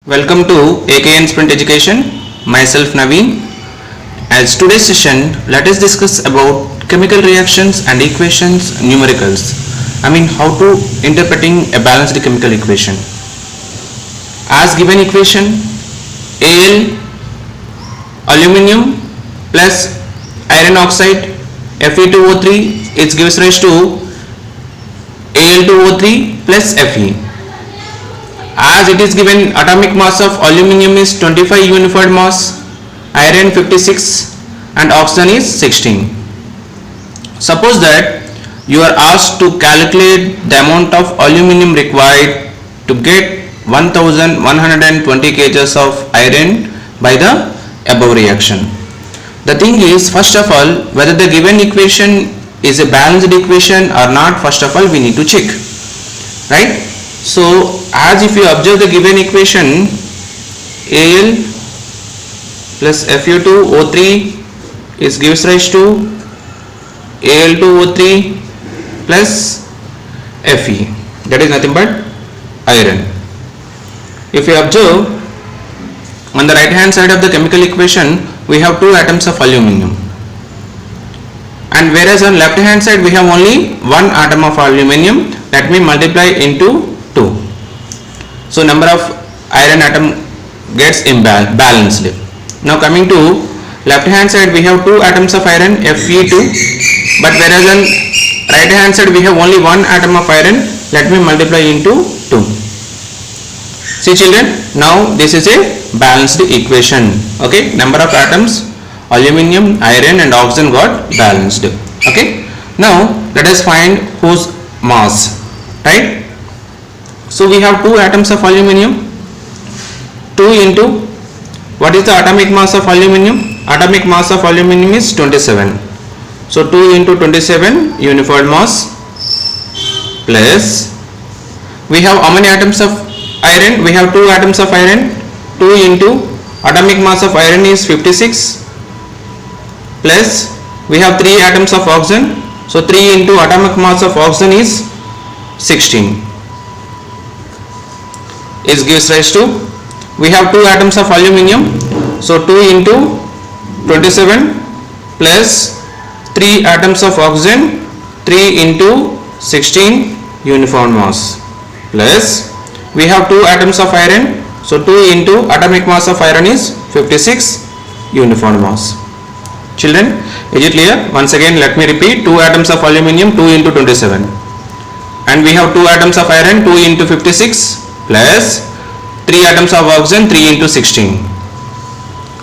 Welcome to AKN Sprint Education. Myself Naveen. As today's session, let us discuss about chemical reactions and equations numericals. How to interpreting a balanced chemical equation. As given equation, Al aluminium plus iron oxide Fe2O3 it gives rise to Al2O3 plus Fe. As it is given atomic mass of aluminium is 25 unified mass, iron 56 and oxygen is 16. Suppose that you are asked to calculate the amount of aluminium required to get 1120 kg of iron by the above reaction. The thing is, first of all, whether the given equation is a balanced equation or not, first of all we need to check, right? So as if you observe the given equation, Al plus Fe2O3 is gives rise to Al2O3 plus Fe, that is nothing but iron. If you observe on the right hand side of the chemical equation, we have two atoms of aluminium, and whereas on left hand side we have only one atom of aluminium. Let me multiply into 2. So number of iron atom gets balanced. Now coming to left hand side, we have two atoms of iron Fe2, but whereas on right hand side we have only one atom of iron. Let me multiply into 2. See children, now this is a balanced equation. Okay, number of atoms aluminium, iron and oxygen got balanced. Okay, now let us find whose mass, right? So we have two atoms of aluminium, 2 into what is the atomic mass of aluminium? Atomic mass of aluminium is 27. So 2 into 27 unified mass plus we have how many atoms of iron? We have two atoms of iron. 2 into atomic mass of iron is 56 plus we have 3 atoms of oxygen. So 3 into atomic mass of oxygen is 16. It gives rise to, we have two atoms of aluminium, so 2 into 27 plus 3 atoms of oxygen, 3 into 16 uniform mass plus we have 2 atoms of iron, so 2 into atomic mass of iron is 56 uniform mass. Children, is it clear? Once again let me repeat, 2 atoms of aluminium, 2 into 27, and we have 2 atoms of iron, 2 into 56 plus 3 atoms of oxygen, 3 into 16.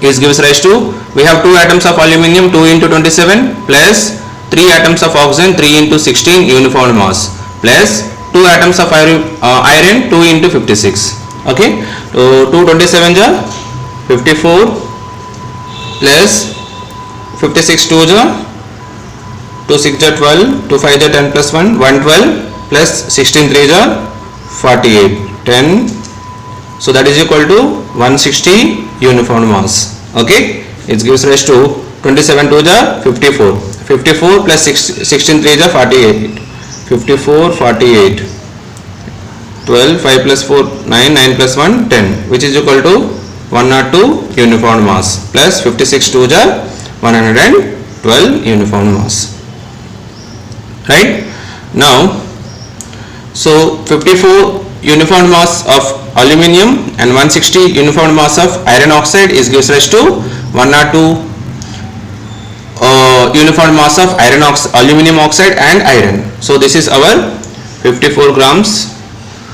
This gives rise to, we have 2 atoms of aluminium, 2 into 27 plus 3 atoms of oxygen, 3 into 16 uniform mass plus 2 atoms of iron, 2 into 56. Okay, so 2 27 ja 54 plus 56 2 ja 2 6 ja 12, 2 5 ja 10 plus 1, 112 plus 16 3 ja 48, 10. So that is equal to 160 uniform mass. Okay, it gives rise to 27 2 ja 54, 54 plus 16 3 ja 48, 54 48, 12 5 plus 4 9, 9 plus 1 10, which is equal to 102 uniform mass plus 56 2 ja 112 uniform mass. Right now, so 54 uniform mass of aluminium and 160 uniform mass of iron oxide is gives rise to 102 uniform mass of aluminium oxide and iron. So this is our 54 grams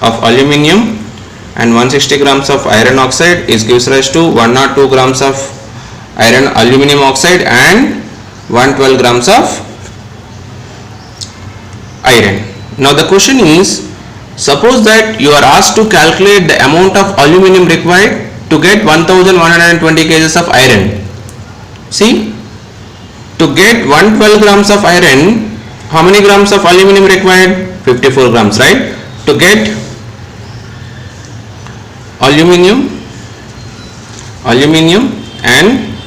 of aluminium and 160 grams of iron oxide is gives rise to 102 grams of aluminium oxide and 112 grams of iron. Now the question is, suppose that you are asked to calculate the amount of aluminium required to get 1120 kg of iron. See, to get 112 grams of iron, how many grams of aluminium required? 54 grams, right? To get aluminium and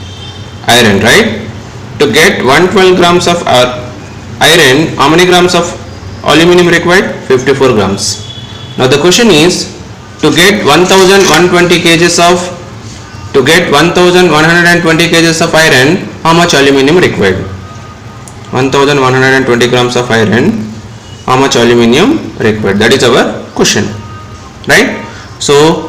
iron, right? To get 112 grams of iron, how many grams of aluminium required? 54 grams. Now the question is, to get 1120 kgs of to get 1120 kgs of iron, how much aluminium required? 1120 grams of iron, how much aluminium required? That is our question, right? So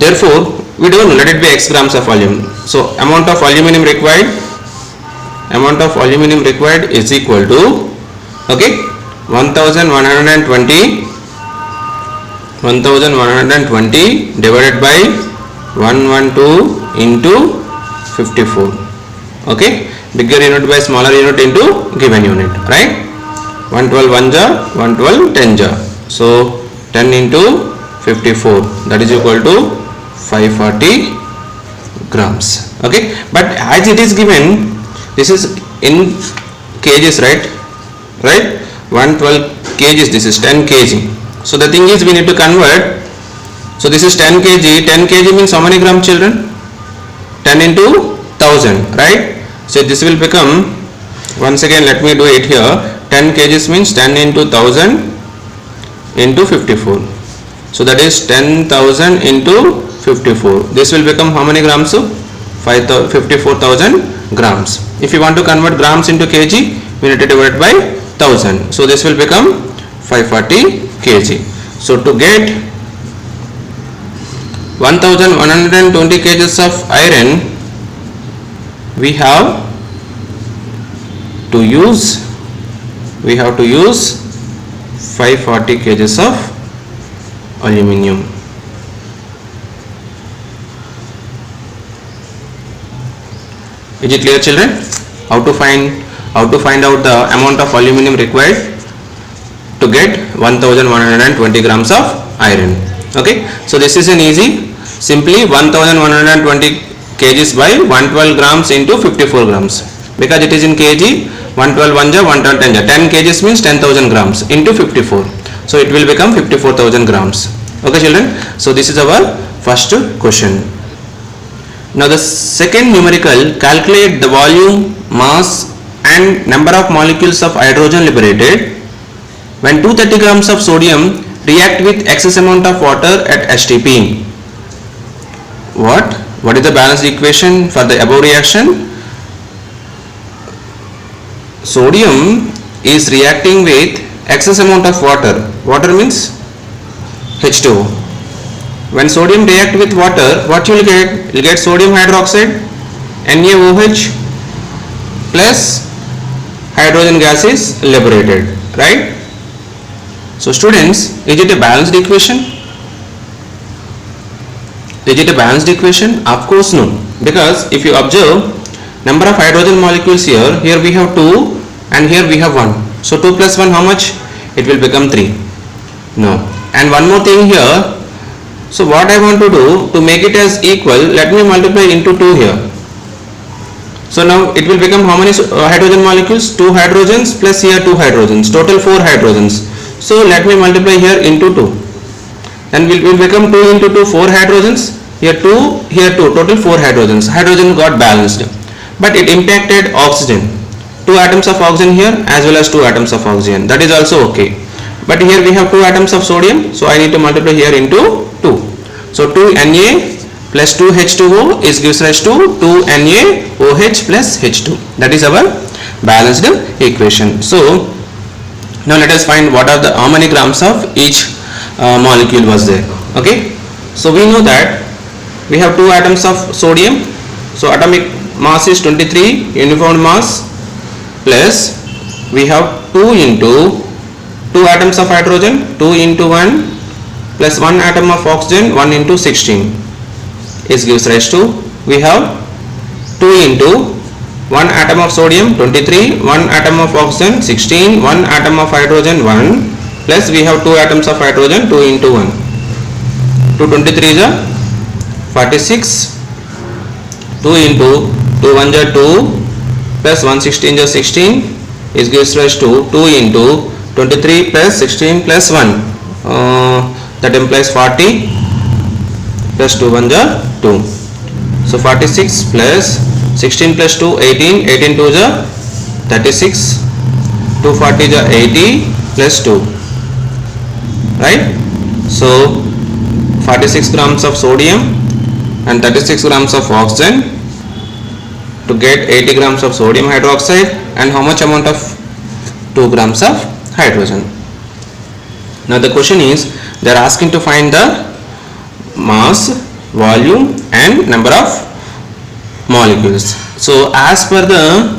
therefore we don't know, let it be x grams of aluminum. So amount of aluminium required is equal to, okay, 1120 divided by 112 into 54. Okay, bigger unit by smaller unit into given unit, right? 112 1 ja, 112 10 ja. So 10 into 54, that is equal to 540 grams. Okay, but as it is given, this is in kgs, right? 112 kgs, this is 10 kg. So the thing is, we need to convert. So this is 10 kg. 10 kg means how many grams, children? 10 into 1000, right? So this will become, once again let me do it here, 10 kgs means 10 into 1000 into 54. So that is 10,000 into 54. This will become how many grams? 54,000 grams. If you want to convert grams into kg, we need to divide by 1000. So this will become 540 kg. So to get 1120 kgs of iron, we have to use 540 kgs of aluminium. Is it clear, children? How to find out the amount of aluminium required to get 1120 grams of iron? Okay, so this is an easy, simply 1120 kgs by 112 grams into 54 grams, because it is in kg. 112 1 ja, 112 10 ja. 10 kgs means 10,000 grams into 54. So it will become 54,000 grams. Okay, children. So this is our first question. Now the second numerical, calculate the volume, mass and number of molecules of hydrogen liberated when 230 grams of sodium react with excess amount of water at HTP. What is the balanced equation for the above reaction? Sodium is reacting with excess amount of water. Water means H2O. When sodium react with water, what you will get? You will get sodium hydroxide, NaOH plus hydrogen gas is liberated, right? So students, is it a balanced equation? Is it a balanced equation? Of course no, because if you observe number of hydrogen molecules here we have 2 and here we have 1. So 2 plus 1 how much? It will become 3. No. And one more thing here. So what I want to do to make it as equal, let me multiply into 2 here. So now it will become how many hydrogen molecules? 2 hydrogens plus here 2 hydrogens, total 4 hydrogens. So let me multiply here into 2. Then will become 2 into 2, 4 hydrogens, here 2, here 2, total 4 hydrogens. Hydrogen got balanced, but it impacted oxygen. 2 atoms of oxygen here as well as 2 atoms of oxygen, that is also okay. But here we have 2 atoms of sodium, so I need to multiply here into 2. So 2 Na plus 2 H2O is gives rise to 2 NaOH plus H2. That is our balanced equation. So now let us find what are the how many grams of each molecule was there. Okay, so we know that we have 2 atoms of sodium, so atomic mass is 23 uniform mass, plus we have 2 into 2 atoms of hydrogen, 2 into 1 plus 1 atom of oxygen, 1 into 16 is gives rise to, we have 2 into 1 atom of sodium 23, 1 atom of oxygen 16, 1 atom of hydrogen 1, plus we have 2 atoms of hydrogen, 2 into 1, 2 23 is a 46, 2 into 2 1 is 2 plus 1 16 is 16 is gives rise to 2 into 23 plus 16 plus 1, that implies 40 plus 2 1 is 2. So 46 plus 16 plus 2 18, 18 2 is 36, 240 is 80 plus 2, right? So 46 grams of sodium and 36 grams of oxygen to get 80 grams of sodium hydroxide, and how much amount of 2 grams of hydrogen. Now the question is, they are asking to find the mass, volume and number of molecules. So as per the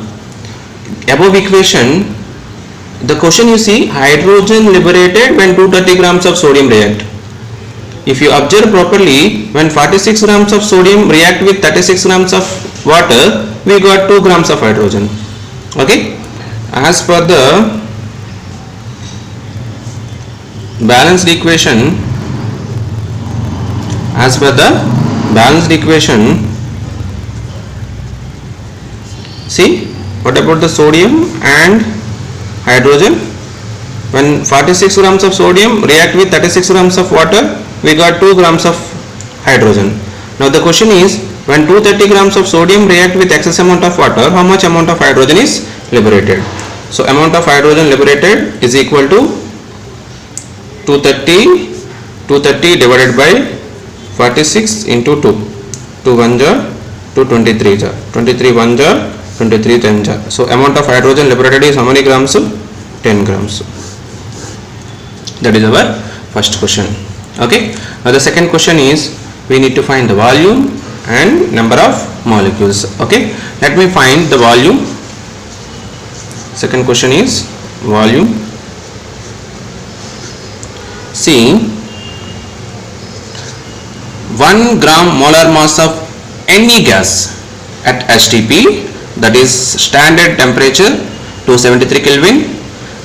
above equation, the question you see, hydrogen liberated when 230 grams of sodium react. If you observe properly, when 46 grams of sodium react with 36 grams of water, we got 2 grams of hydrogen. Okay, as per the balanced equation, see, what about the sodium and hydrogen? When 46 grams of sodium react with 36 grams of water, we got 2 grams of hydrogen. Now the question is, when 230 grams of sodium react with excess amount of water, how much amount of hydrogen is liberated? So amount of hydrogen liberated is equal to 230 divided by 46 into 2. 2 1 jar, 2 23 jar, 23 1 jar, 23 10 jar. So amount of hydrogen liberated is how many grams? 10 grams. That is our first question. Okay. Now the second question is, we need to find the volume and number of molecules. Okay. Let me find the volume. Second question is volume. See, 1 gram molar mass of any gas at STP, that is standard temperature 273 Kelvin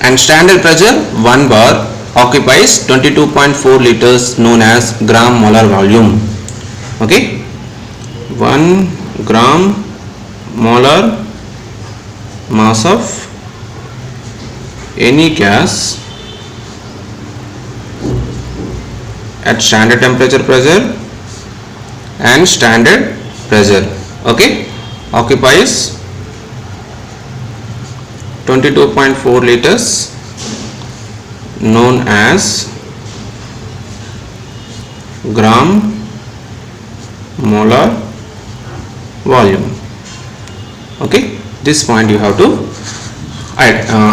and standard pressure 1 bar, occupies 22.4 liters, known as gram molar volume. Okay, 1 gram molar mass of any gas at standard temperature, pressure and standard pressure, okay, occupies 22.4 liters, known as gram molar volume. Okay, this point you have to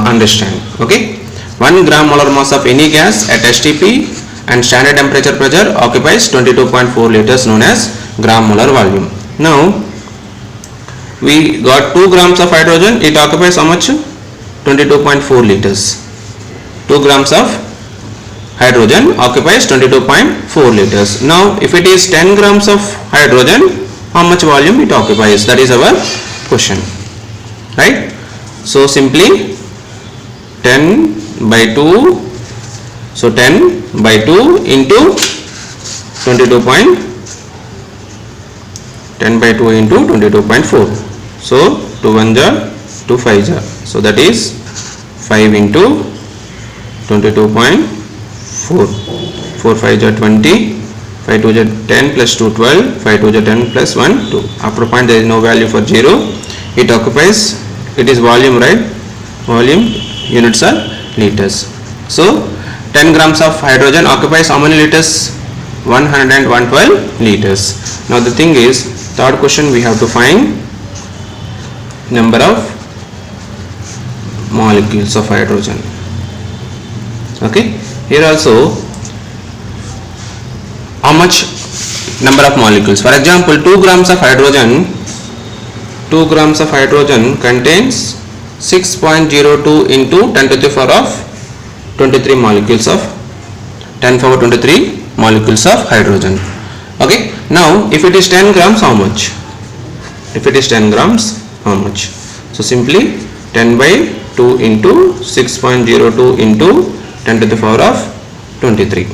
understand. Okay, 1 gram molar mass of any gas at STP and standard temperature, pressure occupies 22.4 liters, known as gram molar volume. Now we got 2 grams of hydrogen, it occupies how much? 22.4 liters. 2 grams of hydrogen occupies 22.4 liters. Now if it is 10 grams of hydrogen, how much volume it occupies? That is our question, right? So simply 10 by 2, so 10 by 2 into 22.4. So 2 1 jar, 2 5 jar. So that is 5 into 22.4. 4 5 jar 20, 5 2 jar 10 plus 2 12, 5 2 jar 10 plus 1 2. After point there is no value for 0. It occupies, it is volume, right? Volume units are liters. So 10 grams of hydrogen occupies how many liters? 112 liters. Now the thing is, third question we have to find number of molecules of hydrogen. Okay, here also how much number of molecules? For example, 2 grams of hydrogen contains 6.02 into 10 to the power of 23 molecules of 10 power 23 molecules of hydrogen. Okay, now if it is 10 grams, how much? If it is 10 grams, how much? So simply 10 by 2 into 6.02 into 10 to the power of 23.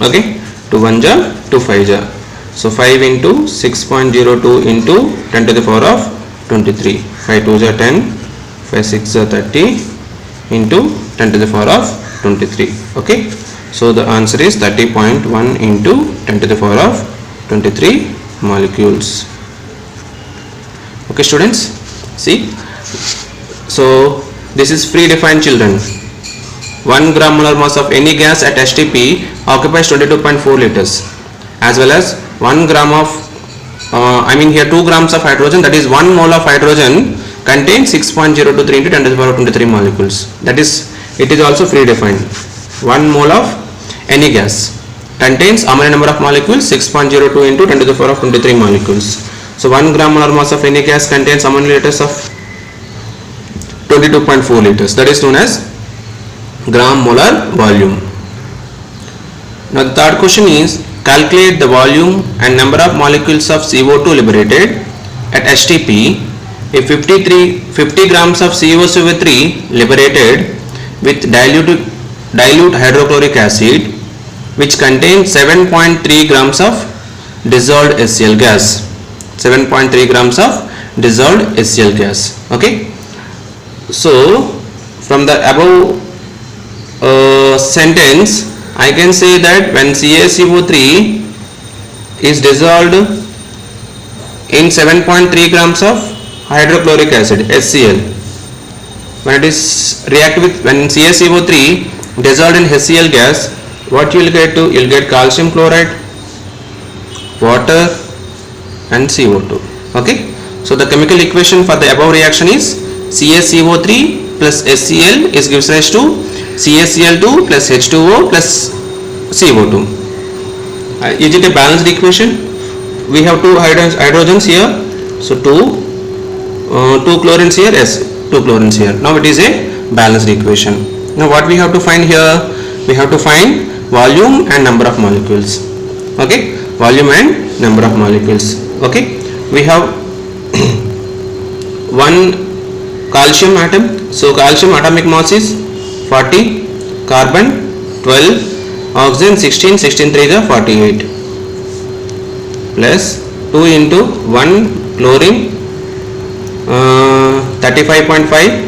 Okay, 2 1 jar, 2 5 jar. So 5 into 6.02 into 10 to the power of 23. 5 2 jar 10, 5 6 jar 30 into 10 to the power of 23. Okay, so the answer is 30.1 into 10 to the power of 23 molecules. Okay students, see, so this is predefined, children. 1 gram molar mass of any gas at STP occupies 22.4 liters, as well as 1 gram of here 2 grams of hydrogen, that is 1 mole of hydrogen contains 6.023 into 10 to the power of 23 molecules. That is, it is also free defined. 1 mole of any gas contains how many number of molecules? 6.02 into 10 to the power of 23 molecules. So 1 gram molar mass of any gas contains how many liters of 22.4 liters. That is known as gram molar volume. Now the third question is, calculate the volume and number of molecules of CO2 liberated at STP if 50 grams of CO3 liberated with dilute hydrochloric acid, which contains 7.3 grams of dissolved HCl gas. 7.3 grams of dissolved HCl gas. Okay. So from the above sentence, I can say that when CaCO3 is dissolved in 7.3 grams of hydrochloric acid HCl, when it is react with, when CaCO3 dissolved in HCl gas, what you will get to? You will get calcium chloride, water and CO2. Okay. So the chemical equation for the above reaction is CaCO3 plus HCl is gives rise to CaCl2 plus H2O plus CO2. Is it a balanced equation? We have two hydrogens here, so two chlorines here, yes, 2 chlorines here. Now it is a balanced equation. Now what we have to find here? We have to find volume and number of molecules. Okay, volume and number of molecules. Okay, we have one calcium atom. So calcium atomic mass is 40, carbon 12, oxygen 16, 16 3 is 48, plus 2 into 1 chlorine 35.5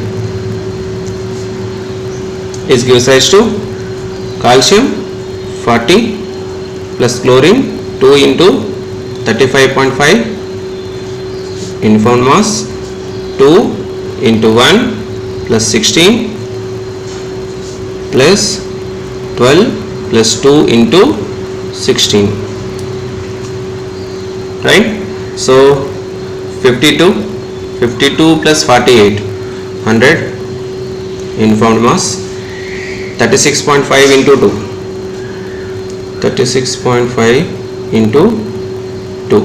is gives rise to calcium 40 plus chlorine 2 into 35.5 uniform mass 2 into 1 plus 16 plus 12 plus 2 into 16, right? So 52 plus 48, 100 uniform mass, 36.5 into 2, 36.5 into 2,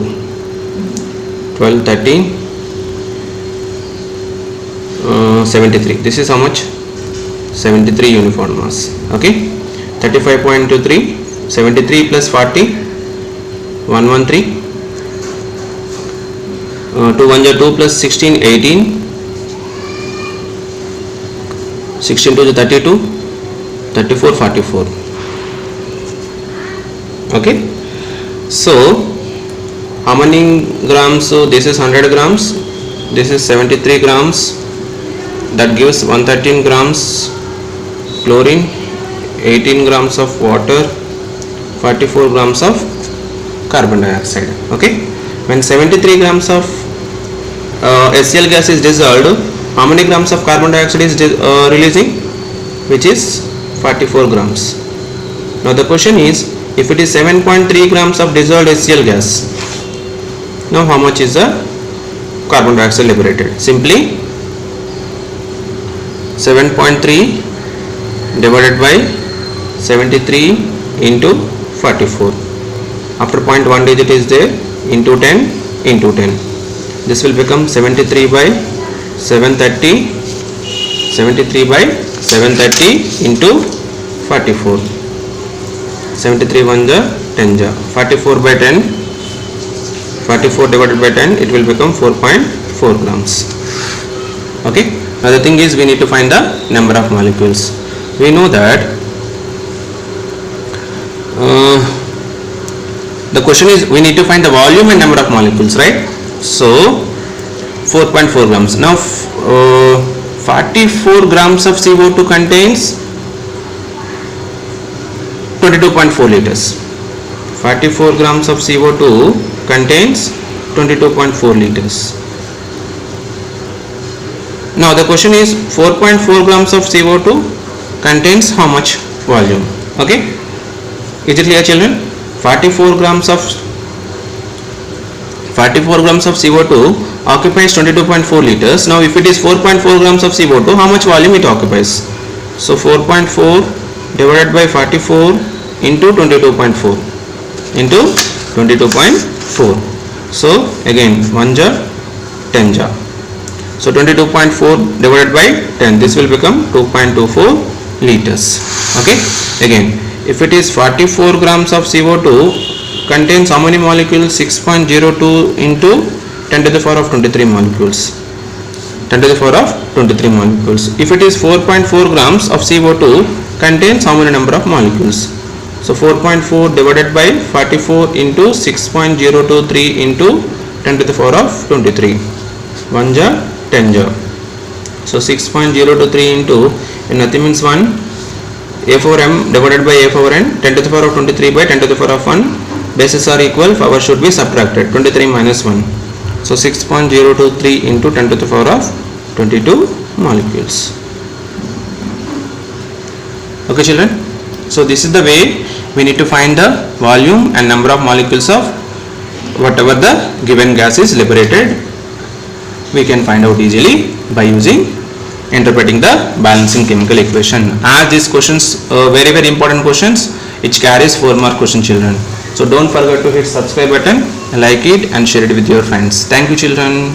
12, 13, 73. This is how much? 73 uniform mass. Okay, 35.23, 73 plus 40, 113. 2 1 is 2 plus 16, 18, 16 2 is 32, 34, 44. Okay, so how many grams? So this is 100 grams, this is 73 grams, that gives 113 grams chlorine, 18 grams of water, 44 grams of carbon dioxide. Okay, when 73 grams of HCl gas is dissolved, how many grams of carbon dioxide is releasing? Which is 44 grams. Now the question is, if it is 7.3 grams of dissolved HCl gas, now how much is the carbon dioxide liberated? Simply 7.3 divided by 73 into 44. After 0.1 digit is there, into 10 into 10. This will become 73 by 730, 73 by 730 into 44. 73 1 ja 10 ja, 44 by 10, 44 divided by 10, it will become 4.4 grams. Okay. Now the thing is, we need to find the number of molecules. We know that the question is, we need to find the volume and number of molecules, right? So 4.4 grams. Now 44 grams of CO2 contains 22.4 liters. 44 grams of CO2 contains 22.4 liters. Now the question is, 4.4 grams of CO2 contains how much volume. Okay, is it clear children? 44 grams of CO2 occupies 22.4 liters. Now if it is 4.4 grams of CO2, how much volume it occupies? So 4.4 divided by 44 into 22.4 into 22.4. So again 1 jar 10 jar. So 22.4 divided by 10, this will become 2.24 liters. Okay, again if it is 44 grams of CO2 contains how many molecules? 6.02 into 10 to the power of 23 molecules. 10 to the power of 23 molecules. If it is 4.4 grams of CO2 contains how many number of molecules? So 4.4 divided by 44 into 6.023 into 10 to the power of 23. 1 jar 10 jar. So 6.023 into, nothing means 1, A4M divided by A power n, 10 to the power of 23 by 10 to the power of 1. Bases are equal, power should be subtracted, 23 minus 1. So 6.023 into 10 to the power of 22 molecules. Okay children, so this is the way we need to find the volume and number of molecules of whatever the given gas is liberated. We can find out easily by using interpreting the balancing chemical equation. As these questions very important questions, which carries 4 mark question children. So don't forget to hit subscribe button, like it and share it with your friends. Thank you children.